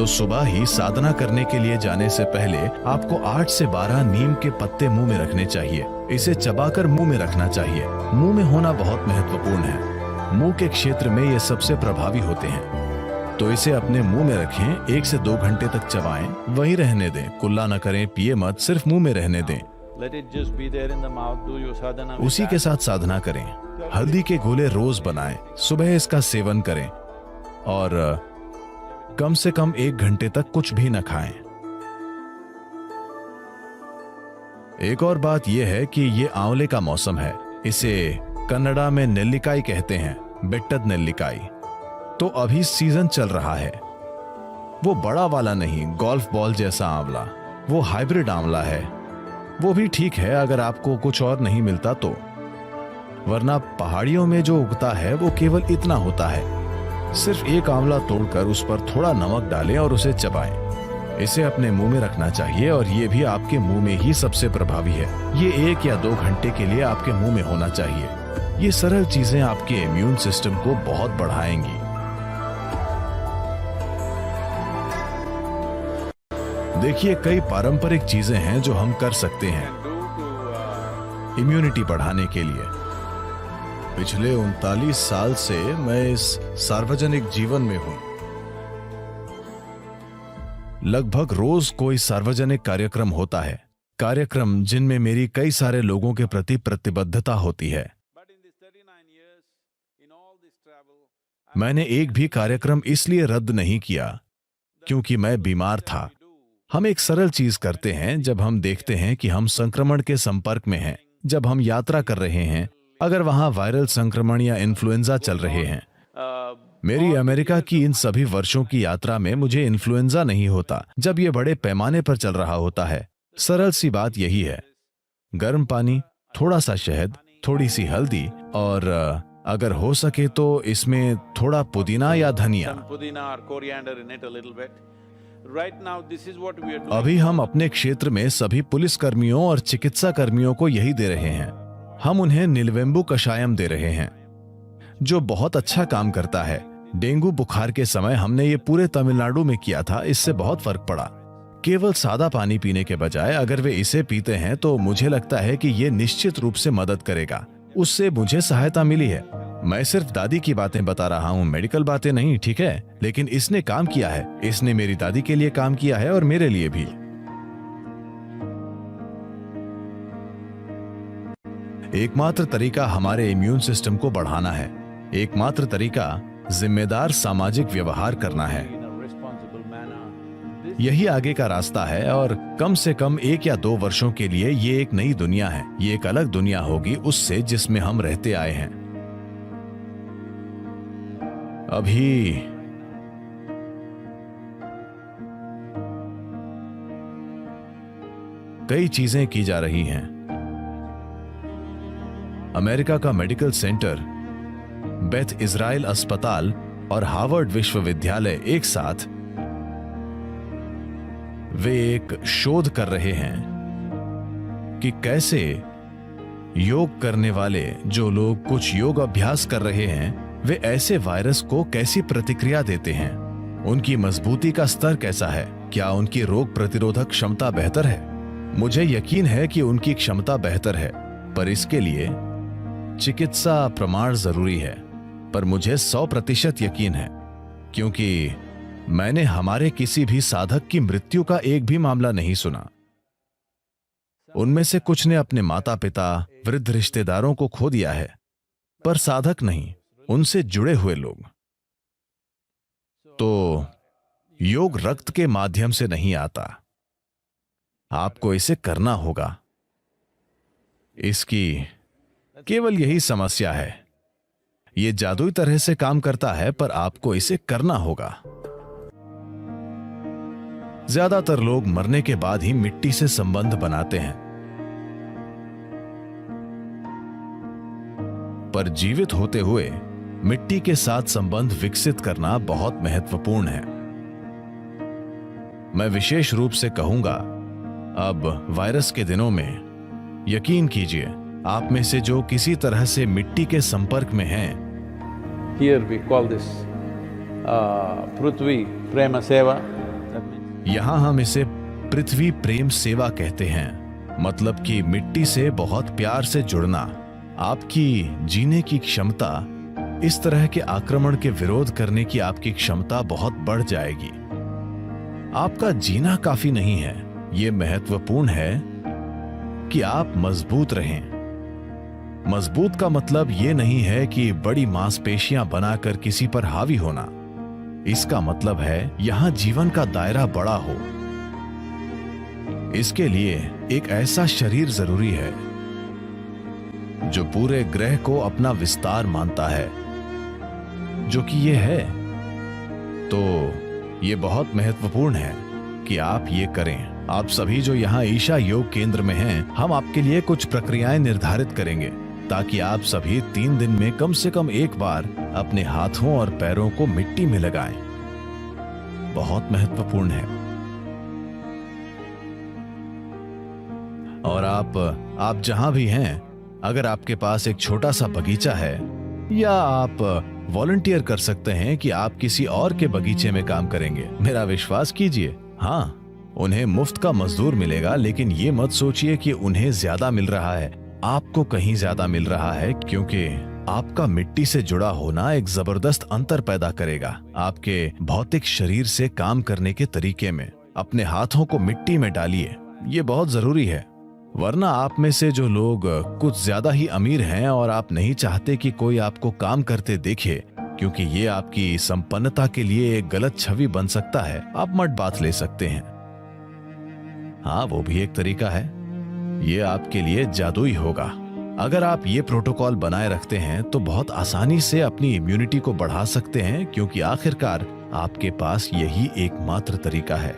तो सुबह ही साधना करने के लिए जाने से पहले आपको 8 से 12 नीम के पत्ते मुंह में रखने चाहिए। इसे चबाकर मुंह में रखना चाहिए। मुंह में होना बहुत महत्वपूर्ण है। मुंह के क्षेत्र में ये सबसे प्रभावी होते हैं। तो इसे अपने मुंह में रखें, 1 से 2 घंटे तक चबाएं, वहीं रहने दें। कुल्ला न करें, पिए मत, सिर्फ मुंह में रहने दें। उसी के साथ साधना करें। हल्दी के गोले रोज बनाएं, सुबह इसका सेवन करें और कम से कम 1 घंटे तक कुछ भी न खाएं। एक और बात यह है कि ये आंवले का मौसम है। इसे कन्नड़ा में नेल्लिकाई कहते हैं, बेट्टद नेल्लिकाई। तो अभी सीजन चल रहा है। वो बड़ा वाला नहीं, गोल्फ बॉल जैसा आंवला, वो हाइब्रिड आंवला है। वो भी ठीक है अगर आपको कुछ और नहीं मिलता तो, वरना पहाड़ियों में जो उगता है वो केवल इतना होता है। सिर्फ एक आंवला तोड़कर उस पर थोड़ा नमक डालें और उसे चबाएं। इसे अपने मुंह में रखना चाहिए और ये भी आपके मुंह में ही सबसे प्रभावी है। ये 1 या 2 घंटे के लिए आपके मुंह में होना चाहिए। ये सरल चीजें आपके इम्यून सिस्टम को बहुत बढ़ाएंगी। देखिए, कई पारंपरिक चीजें हैं जो हम कर सकते हैं इम्यूनिटी बढ़ाने के लिए। पिछले 39 साल से मैं इस सार्वजनिक जीवन में हूं। लगभग रोज कोई सार्वजनिक कार्यक्रम होता है, कार्यक्रम जिनमें मेरी कई सारे लोगों के प्रति प्रतिबद्धता होती है। मैंने एक भी कार्यक्रम इसलिए रद्द नहीं किया क्योंकि मैं बीमार था। हम एक सरल चीज करते हैं जब हम देखते हैं कि हम संक्रमण के संपर्क में हैं, जब हम यात्रा कर रहे हैं, अगर वहां वायरल संक्रमण या इन्फ्लुएंजा चल रहे हैं। मेरी अमेरिका की इन सभी वर्षों की यात्रा में मुझे इन्फ्लुएंजा नहीं होता जब ये बड़े पैमाने पर चल रहा होता है। सरल सी बात यही है, गर्म पानी, थोड़ा सा शहद, थोड़ी सी हल्दी और अगर हो सके तो इसमें थोड़ा पुदीना या धनिया। अभी हम अपने क्षेत्र में सभी पुलिस कर्मियों और चिकित्सा कर्मियों को यही दे रहे हैं। हम उन्हें नीलवेंबू कषायम दे रहे हैं जो बहुत अच्छा काम करता है। डेंगू बुखार के समय हमने ये पूरे तमिलनाडु में किया था। इससे बहुत फर्क पड़ा। केवल सादा पानी पीने के बजाय अगर वे इसे पीते हैं तो मुझे लगता है कि ये निश्चित रूप से मदद करेगा। उससे मुझे सहायता मिली है। मैं सिर्फ दादी की बातें बता रहा हूँ, मेडिकल बातें नहीं, ठीक है? लेकिन इसने काम किया है। इसने मेरी दादी के लिए काम किया है और मेरे लिए भी। एकमात्र तरीका हमारे इम्यून सिस्टम को बढ़ाना है। एकमात्र तरीका जिम्मेदार सामाजिक व्यवहार करना है। यही आगे का रास्ता है और कम से कम 1 या 2 वर्षों के लिए ये एक नई दुनिया है। ये एक अलग दुनिया होगी उससे जिसमें हम रहते आए हैं। अभी कई चीजें की जा रही हैं। अमेरिका का मेडिकल सेंटर, बेथ इज़राइल अस्पताल और हार्वर्ड विश्वविद्यालय एक साथ वे एक शोध कर रहे हैं कि कैसे योग करने वाले जो लोग कुछ योग अभ्यास कर रहे हैं वे ऐसे वायरस को कैसी प्रतिक्रिया देते हैं। उनकी मजबूती का स्तर कैसा है? क्या उनकी रोग प्रतिरोधक क्षमता बेहतर है? मुझे यकीन है कि उनकी क्षमता बेहतर है, पर इसके लिए चिकित्सा प्रमाण जरूरी है। पर मुझे 100% यकीन है क्योंकि मैंने हमारे किसी भी साधक की मृत्यु का एक भी मामला नहीं सुना। उनमें से कुछ ने अपने माता पिता, वृद्ध रिश्तेदारों को खो दिया है, पर साधक नहीं, उनसे जुड़े हुए लोग। तो योग रक्त के माध्यम से नहीं आता, आपको इसे करना होगा। इसकी केवल यही समस्या है, ये जादुई तरह से काम करता है पर आपको इसे करना होगा। ज्यादातर लोग मरने के बाद ही मिट्टी से संबंध बनाते हैं, पर जीवित होते हुए मिट्टी के साथ संबंध विकसित करना बहुत महत्वपूर्ण है। मैं विशेष रूप से कहूंगा, अब वायरस के दिनों में यकीन कीजिए, आप में से जो किसी तरह से मिट्टी के संपर्क में हैं, Here we call this Prithvi Prema Seva. यहां हम इसे पृथ्वी प्रेम सेवा कहते हैं, मतलब कि मिट्टी से बहुत प्यार से जुड़ना। आपकी जीने की क्षमता, इस तरह के आक्रमण के विरोध करने की आपकी क्षमता बहुत बढ़ जाएगी। आपका जीना काफी नहीं है, यह महत्वपूर्ण है कि आप मजबूत रहें। मजबूत का मतलब यह नहीं है कि बड़ी मांसपेशियां बनाकर किसी पर हावी होना। इसका मतलब है यहां जीवन का दायरा बड़ा हो। इसके लिए एक ऐसा शरीर जरूरी है जो पूरे ग्रह को अपना विस्तार मानता है, जो कि ये है। तो ये बहुत महत्वपूर्ण है कि आप ये करें। आप सभी जो यहाँ ईशा योग केंद्र में हैं, हम आपके लिए कुछ प्रक्रियाएं निर्धारित करेंगे ताकि आप सभी 3 दिन में कम से कम एक बार अपने हाथों और पैरों को मिट्टी में लगाएं। बहुत महत्वपूर्ण है। और आप जहां भी हैं, अगर आपके पास एक छोटा सा बगीचा है, या आप वॉलंटियर कर सकते हैं कि आप किसी और के बगीचे में काम करेंगे। मेरा विश्वास कीजिए, हाँ, उन्हें मुफ्त का मजदूर मिलेगा, लेकिन ये मत सोचिए कि उन्हें ज्यादा मिल रहा है। आपको कहीं ज्यादा मिल रहा है, क्योंकि आपका मिट्टी से जुड़ा होना एक जबरदस्त अंतर पैदा करेगा आपके भौतिक शरीर से काम करने के तरीके में। अपने हाथों को मिट्टी में डालिए, ये बहुत जरूरी है। वरना आप में से जो लोग कुछ ज्यादा ही अमीर हैं और आप नहीं चाहते कि कोई आपको काम करते देखे, क्योंकि ये आपकी संपन्नता के लिए एक गलत छवि बन सकता है, आप मत बात ले सकते हैं। हाँ, वो भी एक तरीका है। ये आपके लिए जादुई होगा। अगर आप ये प्रोटोकॉल बनाए रखते हैं तो बहुत आसानी से अपनी इम्यूनिटी को बढ़ा सकते हैं, क्योंकि आखिरकार आपके पास यही एकमात्र तरीका है।